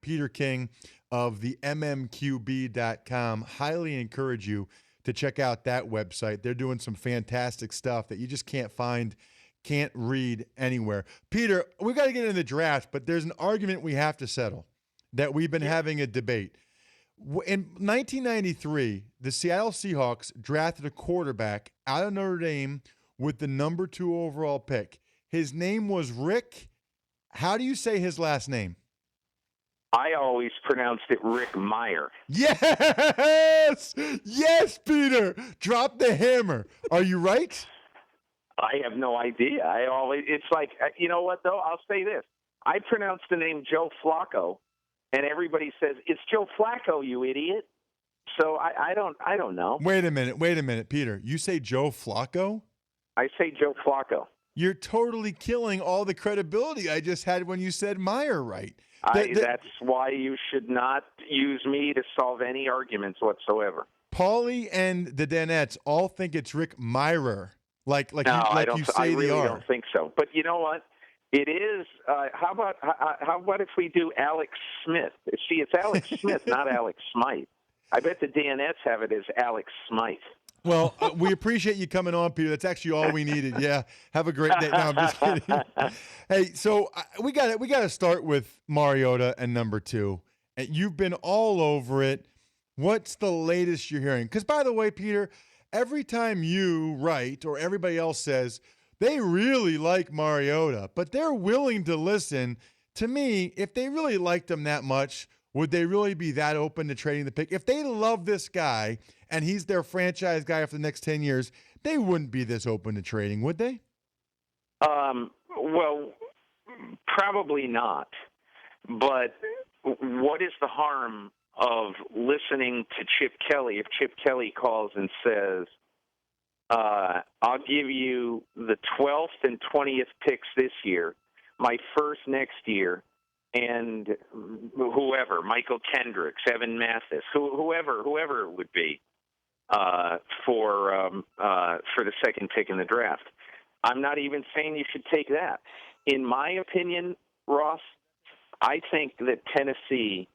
Peter King of the mmqb.com. Highly encourage you to check out that website. They're doing some fantastic stuff that you just can't find, can't read anywhere. Peter, we got to get into the draft, but there's an argument we have to settle that we've been having a debate. In 1993, the Seattle Seahawks drafted a quarterback out of Notre Dame with the number 2 overall pick. His name was Rick. How do you say his last name? I always pronounced it Rick Meyer. Yes! Yes, Peter! Drop the hammer. Are you right? I have no idea. It's like, you know what, though? I'll say this. I pronounce the name Joe Flacco, and everybody says, it's Joe Flacco, you idiot. So I don't know. Wait a minute, Peter. You say Joe Flacco? I say Joe Flacco. You're totally killing all the credibility I just had when you said Meyer right. That's why you should not use me to solve any arguments whatsoever. Paulie and the Danettes all think it's Rick Meyer. Like you say I really the R. don't think so. But you know what? It is. How about if we do Alex Smith? See, it's Alex Smith, not Alex Smythe. I bet the Danettes have it as Alex Smythe. Well, we appreciate you coming on, Peter. That's actually all we needed. Yeah, have a great day. No, I'm just kidding. Hey, so we got to start with Mariota and number 2. And you've been all over it. What's the latest you're hearing? Because, by the way, Peter, every time you write or everybody else says they really like Mariota, but they're willing to listen, to me, if they really liked him that much, would they really be that open to trading the pick? If they love this guy and he's their franchise guy for the next 10 years, they wouldn't be this open to trading, would they? Well, probably not. But what is the harm of listening to Chip Kelly if Chip Kelly calls and says, I'll give you the 12th and 20th picks this year, my first next year, and whoever, Michael Kendricks, Evan Mathis, whoever it would be, for the second pick in the draft. I'm not even saying you should take that. In my opinion, Ross, I think that Tennessee,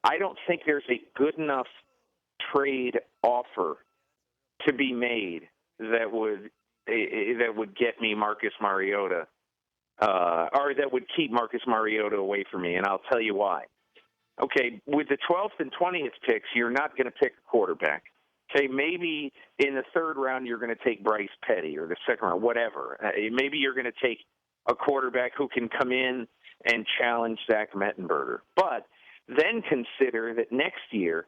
I don't think there's a good enough trade offer to be made that would get me Marcus Mariota, or that would keep Marcus Mariota away from me, and I'll tell you why. Okay, with the 12th and 20th picks, you're not going to pick a quarterback. Okay, maybe in the third round you're going to take Bryce Petty, or the second round, whatever. Maybe you're going to take a quarterback who can come in and challenge Zach Mettenberger. But then consider that next year,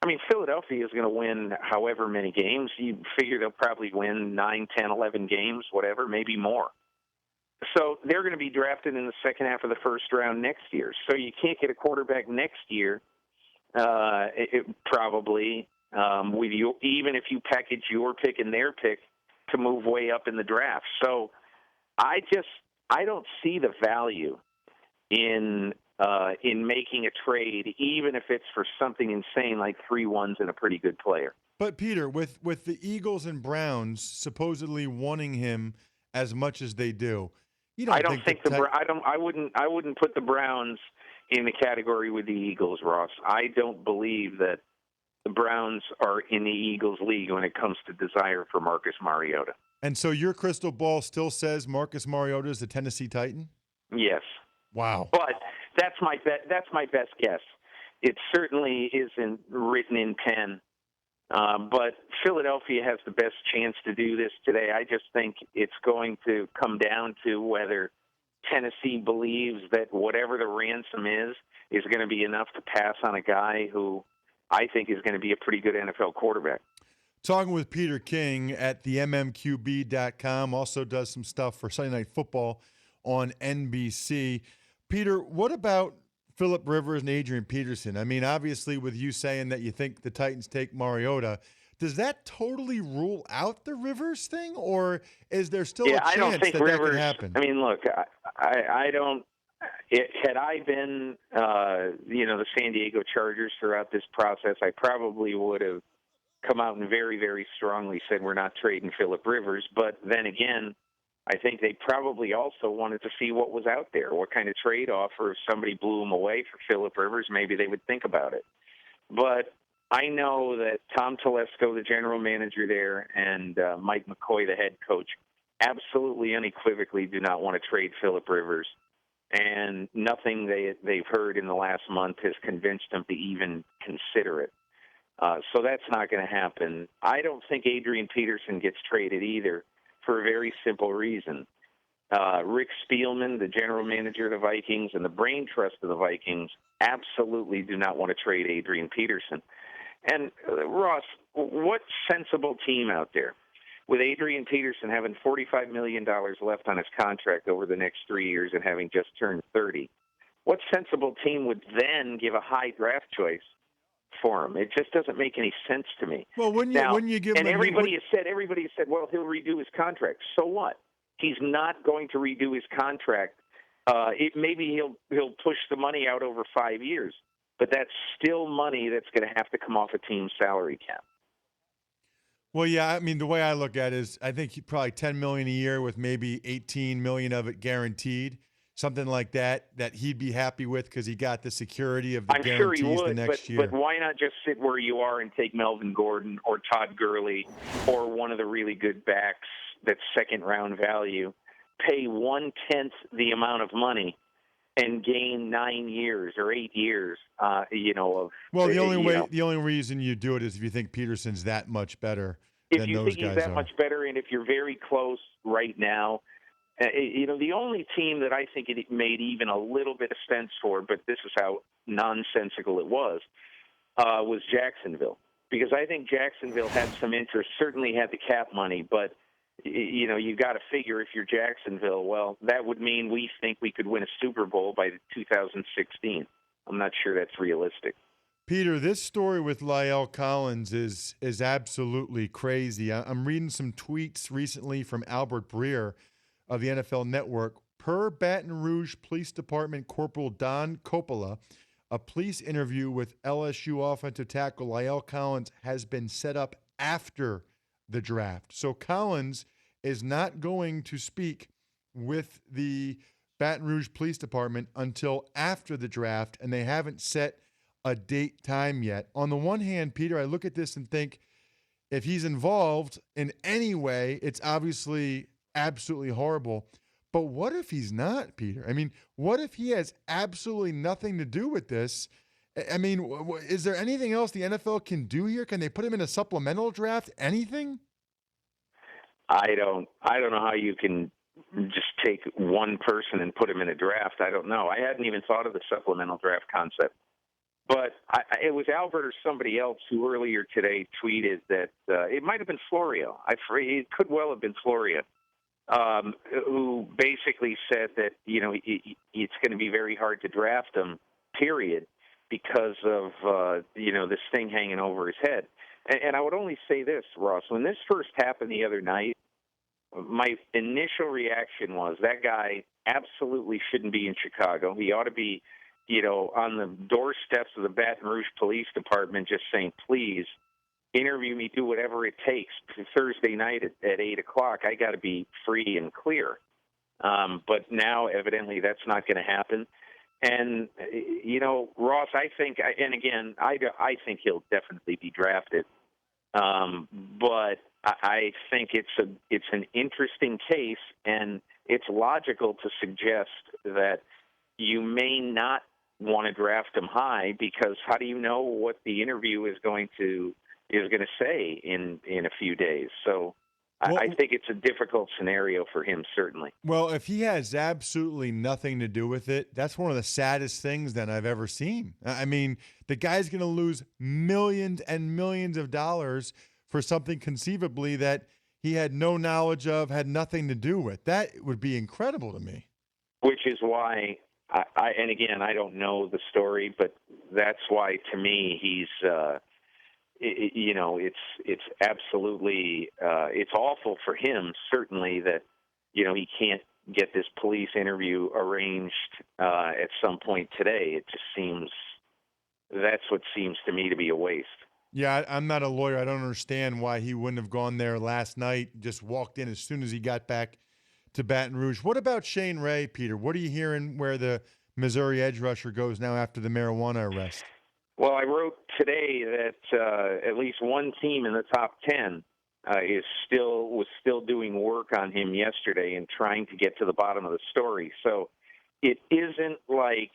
I mean, Philadelphia is going to win however many games. You figure they'll probably win 9, 10, 11 games, whatever, maybe more. So they're going to be drafted in the second half of the first round next year. So you can't get a quarterback next year, probably, with you, even if you package your pick and their pick to move way up in the draft. So I don't see the value in making a trade, even if it's for something insane like 3 ones and a pretty good player. But Peter, with the Eagles and Browns supposedly wanting him as much as they do, I wouldn't put the Browns in the category with the Eagles, Ross. I don't believe that the Browns are in the Eagles league when it comes to desire for Marcus Mariota. And so your crystal ball still says Marcus Mariota is the Tennessee Titan? Yes. Wow. But that's my best guess. It certainly isn't written in pen. But Philadelphia has the best chance to do this today. I just think it's going to come down to whether Tennessee believes that whatever the ransom is going to be enough to pass on a guy who I think is going to be a pretty good NFL quarterback. Talking with Peter King at the mmqb.com, also does some stuff for Sunday Night Football on NBC. Peter, what about Phillip Rivers and Adrian Peterson? I mean, obviously, with you saying that you think the Titans take Mariota, does that totally rule out the Rivers thing, or is there still a chance I don't think that Rivers, could happen? I mean, look, I don't. Had I been, the San Diego Chargers throughout this process, I probably would have come out and very, very strongly said we're not trading Phillip Rivers. But then again, I think they probably also wanted to see what was out there, what kind of trade offer. If somebody blew him away for Phillip Rivers, maybe they would think about it. But I know that Tom Telesco, the general manager there, and Mike McCoy, the head coach, absolutely unequivocally do not want to trade Phillip Rivers. And nothing they've heard in the last month has convinced them to even consider it. So that's not going to happen. I don't think Adrian Peterson gets traded either, for a very simple reason. Rick Spielman, the general manager of the Vikings, and the brain trust of the Vikings absolutely do not want to trade Adrian Peterson. And Ross, what sensible team out there, with Adrian Peterson having $45 million left on his contract over the next 3 years and having just turned 30, what sensible team would then give a high draft choice for him? It just doesn't make any sense to me. Well, when you give and him everybody has said, well, he'll redo his contract. So what? He's not going to redo his contract. Maybe he'll push the money out over 5 years, but that's still money that's going to have to come off a team's salary cap. Well, yeah, I mean, the way I look at it is I think he probably $10 million a year with maybe $18 million of it guaranteed, something like that he'd be happy with because he got the security of the I'm guarantees sure he would, the next year. But why not just sit where you are and take Melvin Gordon or Todd Gurley or one of the really good backs that's second-round value, pay 1/10 the amount of money, and gain 9 years or 8 years, of. Well, the only reason you do it is if you think Peterson's that much better if than you those think guys he's that are. much better, and if you're very close right now, the only team that I think it made even a little bit of sense for, but this is how nonsensical it was Jacksonville, because I think Jacksonville had some interest, certainly had the cap money, but you got to figure if you're Jacksonville, well, that would mean we think we could win a Super Bowl by 2016. I'm not sure that's realistic. Peter, this story with La'el Collins is absolutely crazy. I'm reading some tweets recently from Albert Breer of the NFL Network. Per Baton Rouge Police Department Corporal Don Coppola, a police interview with LSU offensive tackle La'el Collins has been set up after the draft. So Collins is not going to speak with the Baton Rouge Police Department until after the draft, and they haven't set a date time yet. On the one hand, Peter, I look at this and think if he's involved in any way, it's obviously absolutely horrible. But what if he's not, Peter? I mean, what if he has absolutely nothing to do with this? I mean, is there anything else the NFL can do here? Can they put him in a supplemental draft? Anything? I don't know how you can just take one person and put him in a draft. I don't know. I hadn't even thought of the supplemental draft concept. But it was Albert or somebody else who earlier today tweeted that it might have been Florio. It could well have been Florio, who basically said that it's going to be very hard to draft him, period, because of this thing hanging over his head. And I would only say this, Ross. When this first happened the other night, my initial reaction was that guy absolutely shouldn't be in Chicago. He ought to be on the doorsteps of the Baton Rouge Police Department just saying, please, interview me, do whatever it takes. Thursday night at 8 o'clock, I got to be free and clear. But now, evidently, that's not going to happen. And, Ross, I think, and again, I think he'll definitely be drafted. But I think it's an interesting case, and it's logical to suggest that you may not want to draft him high, because how do you know what the interview is going to say in a few days? So I think it's a difficult scenario for him, certainly. Well, if he has absolutely nothing to do with it, that's one of the saddest things that I've ever seen. I mean, the guy's going to lose millions and millions of dollars for something conceivably that he had no knowledge of, had nothing to do with. That would be incredible to me. Which is why and again, I don't know the story, but that's why, to me, he's, it's absolutely, it's awful for him, certainly, that, he can't get this police interview arranged at some point today. It just seems, that's what seems to me to be a waste. Yeah, I'm not a lawyer. I don't understand why he wouldn't have gone there last night, just walked in as soon as he got back to Baton Rouge. What about Shane Ray, Peter? What are you hearing where the Missouri edge rusher goes now after the marijuana arrest? Well, I wrote today that at least one team in the top 10 was still doing work on him yesterday and trying to get to the bottom of the story. So it isn't like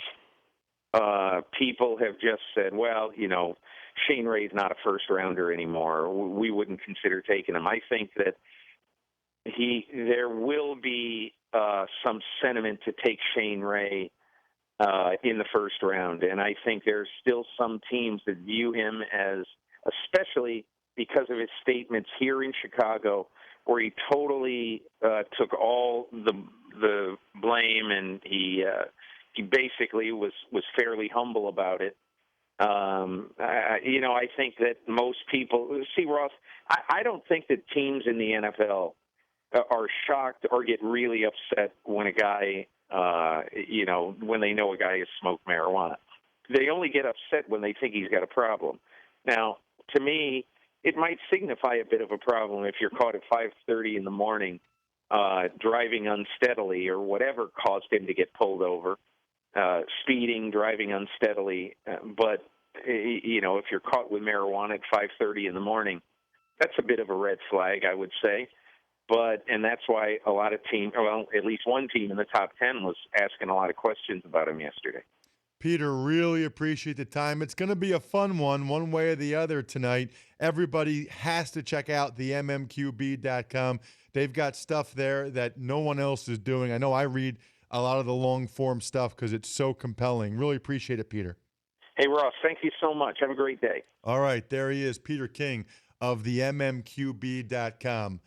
people have just said, well, Shane Ray's not a first rounder anymore. We wouldn't consider taking him. I think that there will be some sentiment to take Shane Ray in the first round, and I think there's still some teams that view him as, especially because of his statements here in Chicago, where he totally took all the blame, and he basically was fairly humble about it. I think that most people see, Ross. I don't think that teams in the NFL are shocked or get really upset when a guy, when they know a guy has smoked marijuana. They only get upset when they think he's got a problem. Now, to me, it might signify a bit of a problem if you're caught at 5:30 in the morning driving unsteadily or whatever caused him to get pulled over, speeding, driving unsteadily. But, if you're caught with marijuana at 5:30 in the morning, that's a bit of a red flag, I would say. And that's why a lot of teams, well, at least one team in the top 10 was asking a lot of questions about him yesterday. Peter, really appreciate the time. It's going to be a fun one way or the other tonight. Everybody has to check out the mmqb.com. They've got stuff there that no one else is doing. I know I read a lot of the long-form stuff because it's so compelling. Really appreciate it, Peter. Hey, Ross, thank you so much. Have a great day. All right, there he is, Peter King of the mmqb.com.